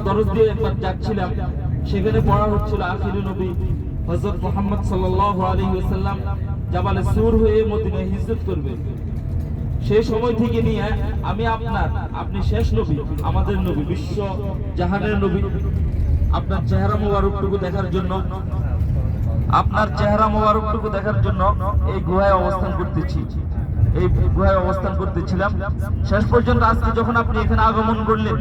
দরজ দিয়ে একবার যাচ্ছিলাম, সেখানে পড়া হচ্ছিল আখিরি নবী হযরত মুহাম্মদ সাল্লাল্লাহু আলাইহি ওয়াসাল্লাম জাবালে সূর হয়ে মদিনায় হিজরত করবে। সেই সময় থেকে নিয়ে আমি আপনি শেষ নবী, আমাদের নবী, বিশ্ব জাহানের নবী, আপনার চেহারা মোবারকটুকু দেখার জন্য এই গুহায় অবস্থান করতেছিলাম। শেষ পর্যন্ত আজকে যখন আপনি এখানে আগমন করলেন,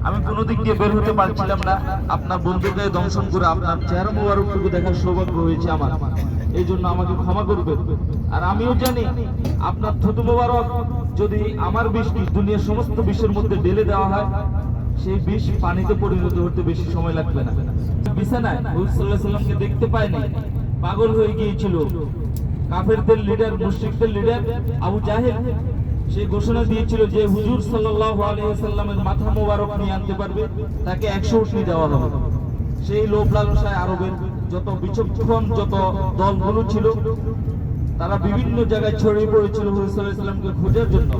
আমি কোনো দিক দিয়ে বের হতে পারছিলাম না। আপনার বন্ধুকে দংশন করে আপনার চেহারা মোবারকটুকু দেখার সৌভাগ্য হয়েছে আমার, এই জন্য আমাকে ক্ষমা করবেন। আর আমিও জানি আপনার থুতু মোবারক যদি আমার বিষ দুনিয়ার সমস্ত বিষের মধ্যে ঢেলে দেওয়া হয়, সেই বিষ পানিতে পরিণত হতে বেশি সময় লাগবে না। বিছানায় রাসূল সাল্লাল্লাহু আলাইহি ওয়াসাল্লামকে দেখতে পায়নি, পাগল হয়ে গিয়েছিল। কাফেরদের লিডার, মুশরিকদের লিডার আবু জাহেল সে ঘোষণা দিয়েছিল যে হুজুর সাল্লাল্লাহু আলাইহি ওয়াসাল্লামের মাথা মোবারক নিয়ে আনতে পারবে তাকে 100 উটনি দেওয়া হবে। সেই লোভ লালসায় আরবের যত বিচক্ষণ যত দলগুলো ছিল, তারা বিভিন্ন জায়গায় ছড়িয়ে পড়েছিল হুজুর সাল্লাল্লাহু আলাইহি ওয়াসাল্লামকে খোঁজার জন্য।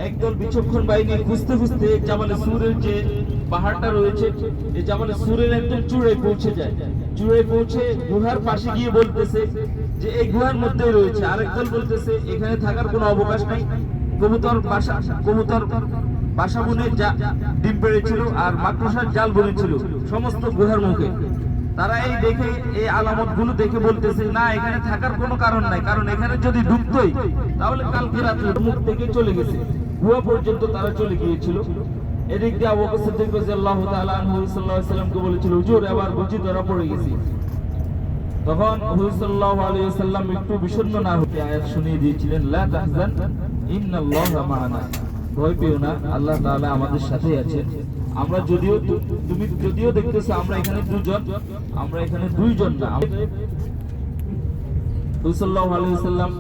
একদল বিচক্ষণ বাহিনী খুঁজতে খুঁজতে জাবালে সূরের যে পাহাড়টা রয়েছে, এই জাবালে সূরের একদম চূড়ায় পৌঁছে যায়। চূড়ায় পৌঁছে গুহার পাশে গিয়ে বলতেছে যে এই গুহার মধ্যেই রয়েছে। আরেক দল বলতেছে এখানে থাকার কোনো অবকাশ নাই, কবুতর বাসা বুনে ডিম পেড়েছিল আর মাকড়সার জাল বুনেছিল সমস্ত গুহার মুখে। তারা এই আলামত গুলো দেখে বলতেছে না, এখানে থাকার কোনো কারণ নাই, কারণ এখানে যদি ঢুকতোই তাহলে কালকে রাতে মুখ থেকে চলে গেছে, গুহা পর্যন্ত তারা চলে গিয়েছিল। এদিক দিয়ে আবু বকর সিদ্দিক রাদিয়াল্লাহু তাআলা আনহু সাল্লাল্লাহু আলাইহি ওয়াসাল্লামকে বলেছিল, হুজুর এবার বুঝি ধরা পড়ে গেছি। তখন হুজুর সাল্লাল্লাহু আলাইহি ওয়াসাল্লাম একটু বিষণ্ণ না হতে আয়াত শুনিয়ে দিয়েছিলেন, লা তাহজান ইন্নাল্লাহা মা'ানা, ভয় পেও না, আল্লাহ তাআলা আমাদের সাথেই আছেন। আমরা তুমি যদিও দেখতেছো আমরা এখানে দুইজন না। হুজুর সাল্লাল্লাহু আলাইহি ওয়াসাল্লাম